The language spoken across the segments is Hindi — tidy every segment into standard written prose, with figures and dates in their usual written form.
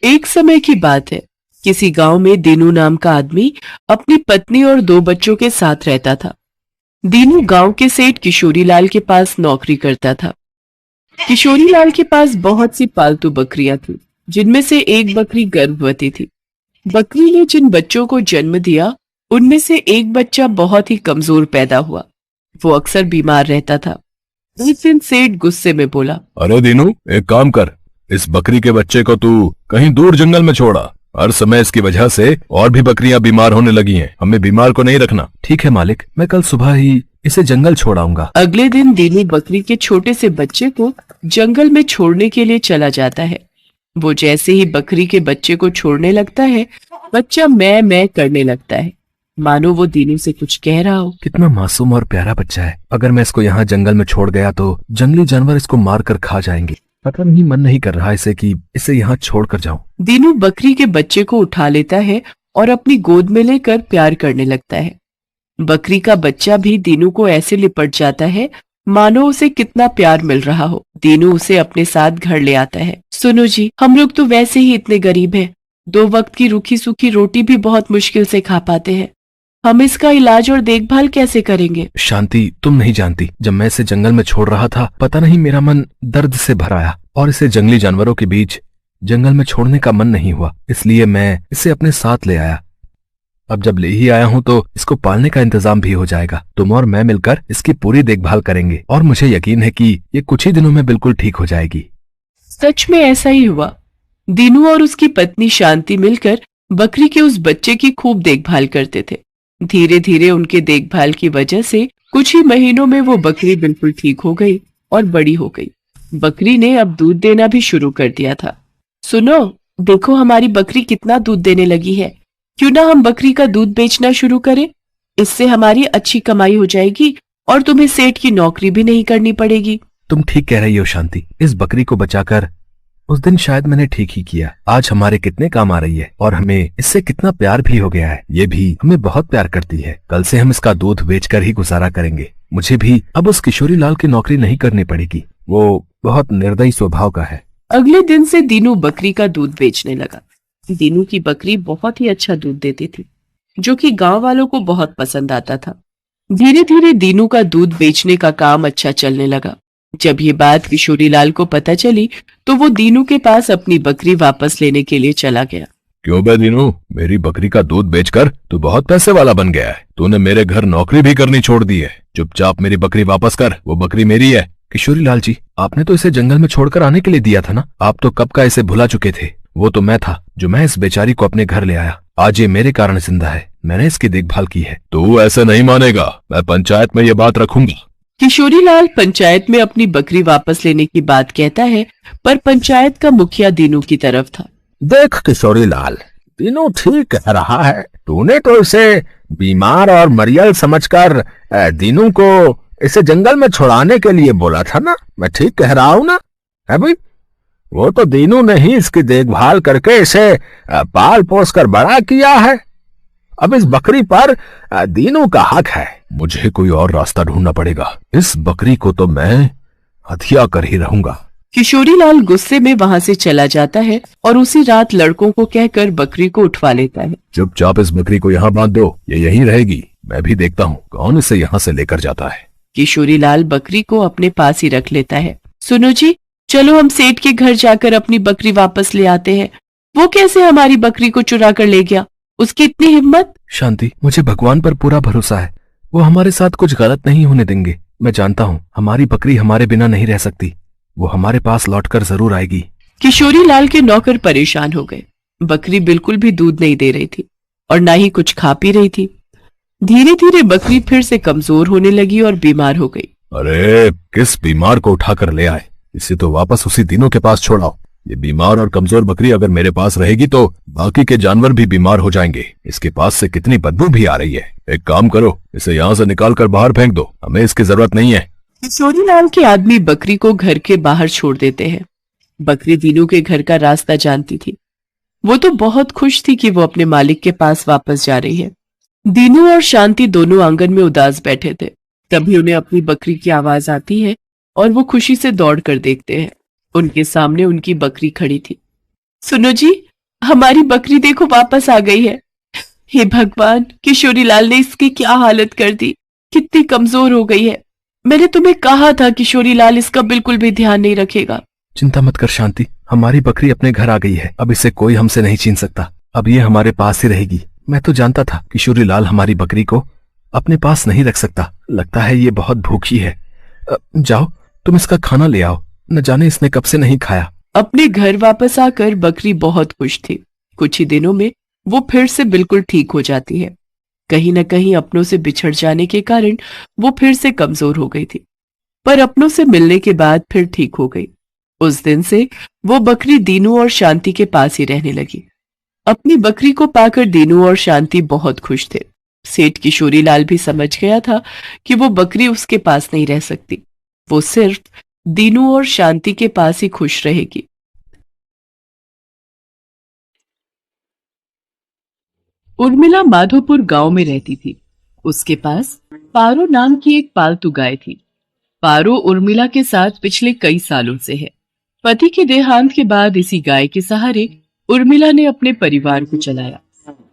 एक समय की बात है। किसी गांव में दीनू नाम का आदमी अपनी पत्नी और 2 बच्चों के साथ रहता था। दीनू गांव के सेठ किशोरी लाल के पास नौकरी करता था। किशोरी लाल के पास बहुत सी पालतू बकरियां थी, जिनमें से एक बकरी गर्भवती थी। बकरी ने जिन बच्चों को जन्म दिया, उनमें से एक बच्चा बहुत ही कमजोर पैदा हुआ। वो अक्सर बीमार रहता था। एक दिन सेठ गुस्से में बोला, अरे दीनू, एक काम कर, इस बकरी के बच्चे को तू कहीं दूर जंगल में छोड़ा। हर समय इसकी वजह से और भी बकरियां बीमार होने लगी हैं। हमें बीमार को नहीं रखना। ठीक है मालिक, मैं कल सुबह ही इसे जंगल छोड़ाऊंगा। अगले दिन दीनू बकरी के छोटे से बच्चे को जंगल में छोड़ने के लिए चला जाता है। वो जैसे ही बकरी के बच्चे को छोड़ने लगता है, बच्चा मैं करने लगता है, मानो वो दीनू से कुछ कह रहा हो। कितना मासूम और प्यारा बच्चा है। अगर मैं इसको यहाँ जंगल में छोड़ गया तो जंगली जानवर इसको मार कर खा जाएंगे। पता नहीं, मन नहीं कर रहा इसे कि इसे यहाँ छोड़ कर जाऊं। दीनू बकरी के बच्चे को उठा लेता है और अपनी गोद में लेकर प्यार करने लगता है। बकरी का बच्चा भी दीनू को ऐसे लिपट जाता है मानो उसे कितना प्यार मिल रहा हो। दीनू उसे अपने साथ घर ले आता है। सुनो जी, हम लोग तो वैसे ही इतने गरीब हैं, 2 वक्त की रूखी सूखी रोटी भी बहुत मुश्किल से खा पाते हैं। हम इसका इलाज और देखभाल कैसे करेंगे? शांति, तुम नहीं जानती, जब मैं इसे जंगल में छोड़ रहा था, पता नहीं मेरा मन दर्द से भर आया और इसे जंगली जानवरों के बीच जंगल में छोड़ने का मन नहीं हुआ। इसलिए मैं इसे अपने साथ ले आया। अब जब ले ही आया हूँ तो इसको पालने का इंतजाम भी हो जाएगा। तुम और मैं मिलकर इसकी पूरी देखभाल करेंगे और मुझे यकीन है कि ये कुछ ही दिनों में बिल्कुल ठीक हो जाएगी। सच में ऐसा ही हुआ। दीनू और उसकी पत्नी शांति मिलकर बकरी के उस बच्चे की खूब देखभाल करते थे। धीरे धीरे उनके देखभाल की वजह से कुछ ही महीनों में वो बकरी बिल्कुल ठीक हो गई और बड़ी हो गई। बकरी ने अब दूध देना भी शुरू कर दिया था। सुनो, देखो हमारी बकरी कितना दूध देने लगी है। क्यों ना हम बकरी का दूध बेचना शुरू करें? इससे हमारी अच्छी कमाई हो जाएगी और तुम्हें सेठ की नौकरी भी नहीं करनी पड़ेगी। तुम ठीक कह रही हो शांति। इस बकरी को बचाकर उस दिन शायद मैंने ठीक ही किया। आज हमारे कितने काम आ रही है और हमें इससे कितना प्यार भी हो गया है। ये भी हमें बहुत प्यार करती है। कल से हम इसका दूध बेचकर ही गुजारा करेंगे। मुझे भी अब उस किशोरी लाल की नौकरी नहीं करनी पड़ेगी। वो बहुत निर्दयी स्वभाव का है। अगले दिन से दीनू बकरी का दूध बेचने लगा। दीनू की बकरी बहुत ही अच्छा दूध देती थी, जो कि गांव वालों को बहुत पसंद आता था। धीरे धीरे दीनू का दूध बेचने का काम अच्छा चलने लगा। जब ये बात किशोरी लाल को पता चली तो वो दीनू के पास अपनी बकरी वापस लेने के लिए चला गया। क्यों बे दीनू, मेरी बकरी का दूध बेचकर तू बहुत पैसे वाला बन गया है। तूने मेरे घर नौकरी भी करनी छोड़ दी है। चुपचाप मेरी बकरी वापस कर, वो बकरी मेरी है। किशोरी लाल जी, आपने तो इसे जंगल में छोड़कर आने के लिए दिया था ना। आप तो कब का इसे भुला चुके थे। वो तो मैं था जो मैं इस बेचारी को अपने घर ले आया। आज ये मेरे कारण जिंदा है। मैंने इसकी देखभाल की है। तू ऐसे नहीं मानेगा। मैं पंचायत में ये बात रखूंगा। किशोरी लाल पंचायत में अपनी बकरी वापस लेने की बात कहता है, पर पंचायत का मुखिया दीनू की तरफ था। देख किशोरी लाल, दीनू ठीक कह रहा है। तूने तो इसे बीमार और मरियल समझकर दीनू को इसे जंगल में छुड़ाने के लिए बोला था ना। मैं ठीक कह रहा हूँ ना? है भाई, वो तो दीनू ने ही इसकी देखभाल करके इसे पाल पोस कर बड़ा किया है। अब इस बकरी पर दीनू का हक है। मुझे कोई और रास्ता ढूंढना पड़ेगा। इस बकरी को तो मैं हथिया कर ही रहूंगा। किशोरी लाल गुस्से में वहां से चला जाता है और उसी रात लड़कों को कहकर बकरी को उठवा लेता है। चुपचाप इस बकरी को यहाँ बांध दो, ये यहीं रहेगी। मैं भी देखता हूँ कौन इसे यहाँ से लेकर जाता है। किशोरी लाल बकरी को अपने पास ही रख लेता है। सुनो जी, चलो हम सेठ के घर जाकर अपनी बकरी वापस ले आते हैं। वो कैसे हमारी बकरी को चुरा कर ले गया? उसकी इतनी हिम्मत? शांति, मुझे भगवान पर पूरा भरोसा है। वो हमारे साथ कुछ गलत नहीं होने देंगे। मैं जानता हूँ हमारी बकरी हमारे बिना नहीं रह सकती। वो हमारे पास लौटकर जरूर आएगी। किशोरी लाल के नौकर परेशान हो गए। बकरी बिल्कुल भी दूध नहीं दे रही थी और ना ही कुछ खा पी रही थी। धीरे धीरे बकरी फिर से कमजोर होने लगी और बीमार हो गई। अरे, किस बीमार को उठाकर ले आए? इसे तो वापस उसी दिनों के पास छोड़ाओ। ये बीमार और कमजोर बकरी अगर मेरे पास रहेगी तो बाकी के जानवर भी बीमार हो जाएंगे। इसके पास से कितनी बदबू भी आ रही है। एक काम करो, इसे यहाँ से निकाल कर बाहर फेंक दो। हमें इसकी जरूरत नहीं है। किशोरी लाल के आदमी बकरी को घर के बाहर छोड़ देते हैं। बकरी दीनू के घर का रास्ता जानती थी। वो तो बहुत खुश थी कि वो अपने मालिक के पास वापस जा रही है। दीनू और शांति दोनों आंगन में उदास बैठे थे। तभी उन्हें अपनी बकरी की आवाज आती है और वो खुशी से दौड़ कर देखते हैं। उनके सामने उनकी बकरी खड़ी थी। सुनो जी, हमारी बकरी देखो वापस आ गई है। हे भगवान, किशोरीलाल ने इसकी क्या हालत कर दी, कितनी कमजोर हो गई है। मैंने तुम्हें कहा था किशोरीलाल इसका बिल्कुल भी ध्यान नहीं रखेगा। चिंता मत कर शांति, हमारी बकरी अपने घर आ गई है। अब इसे कोई हमसे नहीं छीन सकता। अब ये हमारे पास ही रहेगी। मैं तो जानता था किशोरीलाल हमारी बकरी को अपने पास नहीं रख सकता। लगता है ये बहुत भूखी है। जाओ तुम इसका खाना ले आओ, न जाने इसने कब से नहीं खाया। अपने घर वापस आकर बकरी बहुत खुश थी। कुछ ही दिनों में वो फिर से बिल्कुल ठीक हो जाती है। कहीं न कहीं अपनों से बिछड़ जाने के कारण वो फिर से कमजोर हो गई थी, पर अपनों से मिलने के बाद फिर ठीक हो गई। उस दिन से वो बकरी दीनू और शांति के पास ही रहने लगी। अपनी बकरी को पाकर दीनू और शांति बहुत खुश थे। सेठ किशोरीलाल भी समझ गया था कि वो बकरी उसके पास नहीं रह सकती, वो सिर्फ दीनू और शांति के पास ही खुश रहेगी। उर्मिला माधोपुर गांव में रहती थी। उसके पास पारो नाम की एक पालतू गाय थी। पारो उर्मिला के साथ पिछले कई सालों से है। पति के देहांत के बाद इसी गाय के सहारे उर्मिला ने अपने परिवार को चलाया।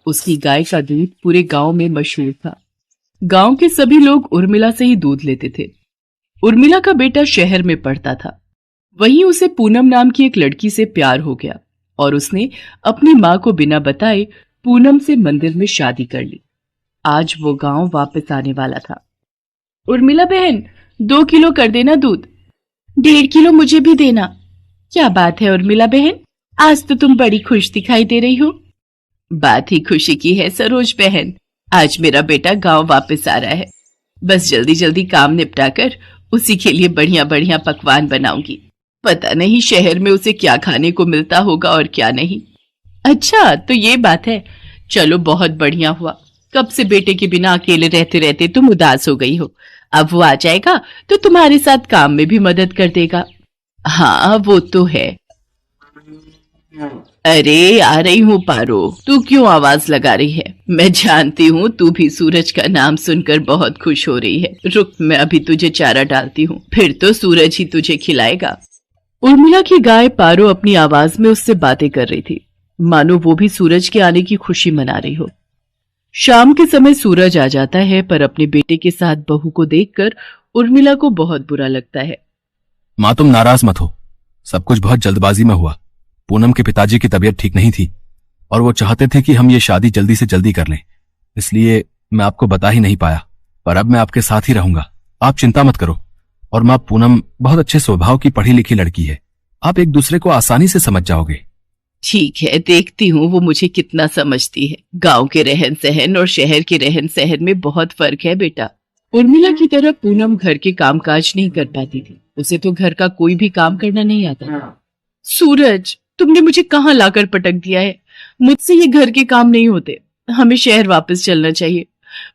उसकी गाय का दूध पूरे गांव में मशहूर था। गांव के सभी लोग उर्मिला से ही दूध लेते थे। उर्मिला का बेटा शहर में पढ़ता था। वहीं उसे पूनम नाम की एक लड़की से प्यार हो गया और उसने अपनी मां को बिना बताए पूनम से मंदिर में शादी कर ली। आज वो गांव वापस आने वाला था। उर्मिला बहन, 2 किलो कर देना दूध। 1.5 किलो मुझे भी देना। क्या बात है उर्मिला बहन, आज तो तुम बड़ी खुश दिखाई दे रही हो। बात ही खुशी की है सरोज बहन, आज मेरा बेटा गांव वापस आ रहा है। बस जल्दी जल्दी काम निपटाकर उसी के लिए बढ़िया बढ़िया पकवान बनाऊंगी। पता नहीं शहर में उसे क्या खाने को मिलता होगा और क्या नहीं। अच्छा तो ये बात है, चलो बहुत बढ़िया हुआ। कब से बेटे के बिना अकेले रहते रहते तुम उदास हो गई हो। अब वो आ जाएगा तो तुम्हारे साथ काम में भी मदद कर देगा। हाँ वो तो है। अरे आ रही हूँ पारो, तू क्यों आवाज लगा रही है? मैं जानती हूँ तू भी सूरज का नाम सुनकर बहुत खुश हो रही है। रुक, मैं अभी तुझे चारा डालती हूँ, फिर तो सूरज ही तुझे खिलाएगा। उर्मिला की गाय पारो अपनी आवाज में उससे बातें कर रही थी, मानो वो भी सूरज के आने की खुशी मना रही हो। शाम के समय सूरज आ जाता है, पर अपने बेटे के साथ बहू को देखकर उर्मिला को बहुत बुरा लगता है। माँ तुम नाराज मत हो, सब कुछ बहुत जल्दबाजी में हुआ। पूनम के पिताजी की तबीयत ठीक नहीं थी और वो चाहते थे कि हम ये शादी जल्दी से जल्दी कर लें, इसलिए मैं आपको बता ही नहीं पाया। पर अब मैं आपके साथ ही रहूंगा, आप चिंता मत करो। और माँ पूनम बहुत अच्छे स्वभाव की पढ़ी लिखी लड़की है, आप एक दूसरे को आसानी से समझ जाओगे। ठीक है, देखती हूँ वो मुझे कितना समझती है। गांव के रहन सहन और शहर के रहन सहन में बहुत फर्क है बेटा। उर्मिला की तरह पूनम घर के कामकाज नहीं कर पाती थी, उसे तो घर का कोई भी काम करना नहीं आता। सूरज, तुमने मुझे कहाँ लाकर पटक दिया है? मुझसे ये घर के काम नहीं होते, हमें शहर वापस चलना चाहिए।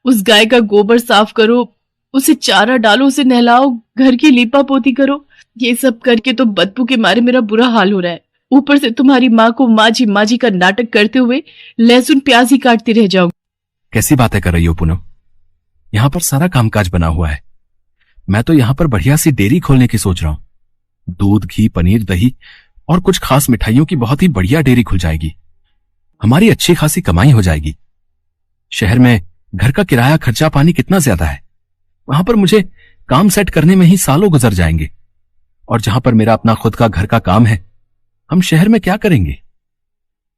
उस गाय का गोबर साफ करो, उसे चारा डालो, उसे नहलाओ, घर की लीपा पोती करो। ये सब करके तो बदबू के मारे मेरा बुरा हाल हो रहा है। ऊपर से तुम्हारी माँ को माँ जी का नाटक करते हुए लहसुन प्याज ही काटती रह जाऊंगी। कैसी बातें कर रही हो पूनम? यहाँ पर सारा कामकाज बना हुआ है। मैं तो यहाँ पर बढ़िया सी डेयरी खोलने की सोच रहा हूँ। दूध, घी, पनीर, दही और कुछ खास मिठाइयों की बहुत ही बढ़िया डेयरी खुल जाएगी। हमारी अच्छी खासी कमाई हो जाएगी। शहर में घर का किराया, खर्चा पानी कितना ज्यादा है, वहां पर मुझे काम सेट करने में ही सालों गुजर जाएंगे। और जहां पर मेरा अपना खुद का घर का काम है, हम शहर में क्या करेंगे?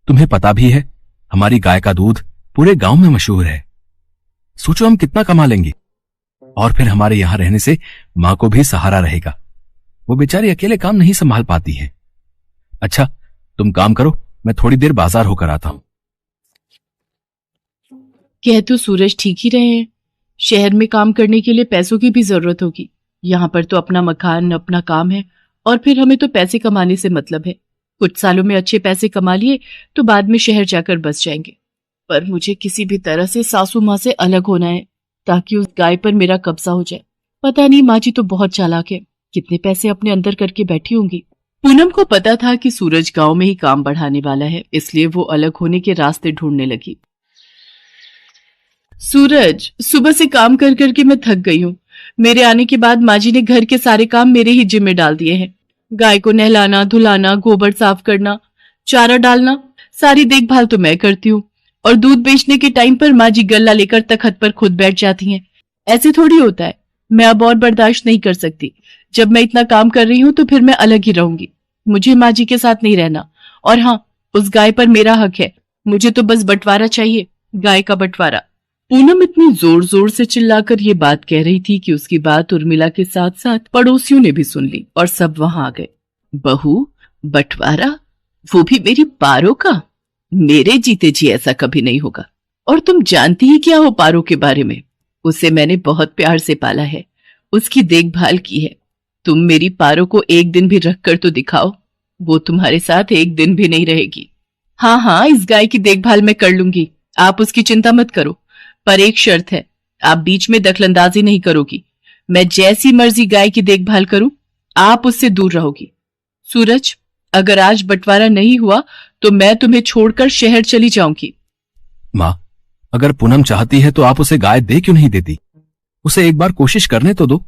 तुम्हें पता भी है हमारी गाय का दूध पूरे गांव में मशहूर है। सोचो हम कितना कमा लेंगे। और फिर हमारे यहां रहने से मां को भी सहारा रहेगा, वो बेचारी अकेले काम नहीं संभाल पाती है। अच्छा तुम काम करो, मैं थोड़ी देर बाजार होकर आता हूं। कह तो सूरज ठीक ही रहे हैं, शहर में काम करने के लिए पैसों की भी जरूरत होगी। यहाँ पर तो अपना मकान, अपना काम है और फिर हमें तो पैसे कमाने से मतलब है। कुछ सालों में अच्छे पैसे कमा लिए तो बाद में शहर जाकर बस जाएंगे। पर मुझे किसी भी तरह से सासू माँ से अलग होना है ताकि उस गाय पर मेरा कब्जा हो जाए। पता नहीं, माँ जी तो बहुत चालाक है, कितने पैसे अपने अंदर करके बैठी होंगी। पूनम को पता था कि सूरज गांव में ही काम बढ़ाने वाला है, इसलिए वो अलग होने के रास्ते ढूंढने लगी। सूरज, सुबह से काम कर करके मैं थक गई हूँ। मेरे आने के बाद माँ जी ने घर के सारे काम मेरे ही जिम्मे डाल दिए हैं। गाय को नहलाना, धुलाना, गोबर साफ करना, चारा डालना, सारी देखभाल तो मैं करती हूँ और दूध बेचने के टाइम पर माँ जी गल्ला लेकर तखत पर खुद बैठ जाती हैं। ऐसे थोड़ी होता है। मैं अब और बर्दाश्त नहीं कर सकती। जब मैं इतना काम कर रही हूँ तो फिर मैं अलग ही रहूंगी। मुझे माँ जी के साथ नहीं रहना। और हाँ, उस गाय पर मेरा हक है। मुझे तो बस बंटवारा चाहिए, गाय का बंटवारा। पूनम इतनी जोर जोर से चिल्लाकर ये बात कह रही थी कि उसकी बात उर्मिला के साथ साथ पड़ोसियों ने भी सुन ली और सब वहां आ गए। बहू, बंटवारा? वो भी मेरी पारो का? मेरे जीते जी ऐसा कभी नहीं होगा। और तुम जानती ही क्या हो पारो के बारे में? उसे मैंने बहुत प्यार से पाला है, उसकी देखभाल की है। तुम मेरी पारो को एक दिन भी रख कर तो दिखाओ, वो तुम्हारे साथ एक दिन भी नहीं रहेगी। हाँ हाँ, इस गाय की देखभाल मैं कर लूंगी, आप उसकी चिंता मत करो। पर एक शर्त है, आप बीच में दखलंदाजी नहीं करोगी। मैं जैसी मर्जी गाय की देखभाल करूं, आप उससे दूर रहोगी। सूरज, अगर आज बंटवारा नहीं हुआ तो मैं तुम्हें छोड़कर शहर चली जाऊंगी। माँ, अगर पूनम चाहती है तो आप उसे गाय दे क्यों नहीं देती? उसे एक बार कोशिश करने तो दो।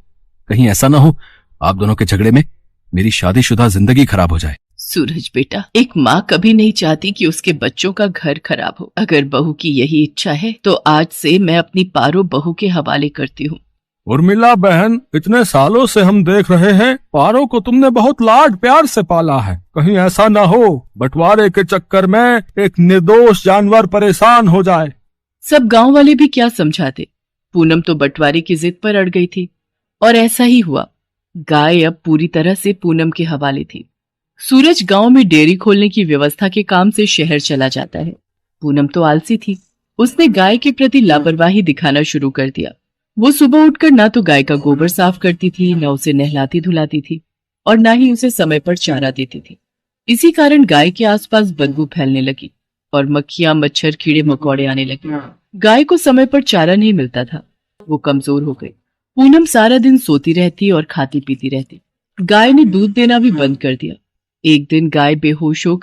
कहीं ऐसा ना हो आप दोनों के झगड़े में मेरी शादीशुदा जिंदगी खराब हो जाए। सूरज बेटा, एक माँ कभी नहीं चाहती कि उसके बच्चों का घर खराब हो। अगर बहू की यही इच्छा है तो आज से मैं अपनी पारो बहू के हवाले करती हूँ। उर्मिला बहन, इतने सालों से हम देख रहे हैं पारो को तुमने बहुत लाड प्यार से पाला है। कहीं ऐसा ना हो बंटवारे के चक्कर में एक निर्दोष जानवर परेशान हो जाए। सब गांव वाले भी क्या समझाते। पूनम तो बंटवारे की जिद पर अड़ गई थी और ऐसा ही हुआ। गाय अब पूरी तरह से पूनम के हवाले थी। सूरज गांव में डेयरी खोलने की व्यवस्था के काम से शहर चला जाता है। पूनम तो आलसी थी, उसने गाय के प्रति लापरवाही दिखाना शुरू कर दिया। वो सुबह उठकर ना तो गाय का गोबर साफ करती थी, न उसे नहलाती धुलाती थी और ना ही उसे समय पर चारा देती थी। इसी कारण गाय के आसपास बदबू फैलने लगी और मक्खियां, मच्छर, कीड़े मकोड़े आने लगे। गाय को समय पर चारा नहीं मिलता था, वो कमजोर हो गई। पूनम सारा दिन सोती रहती और खाती पीती रहती। गाय ने दूध देना भी बंद कर दिया। एक दिन गाय बेहोश होकर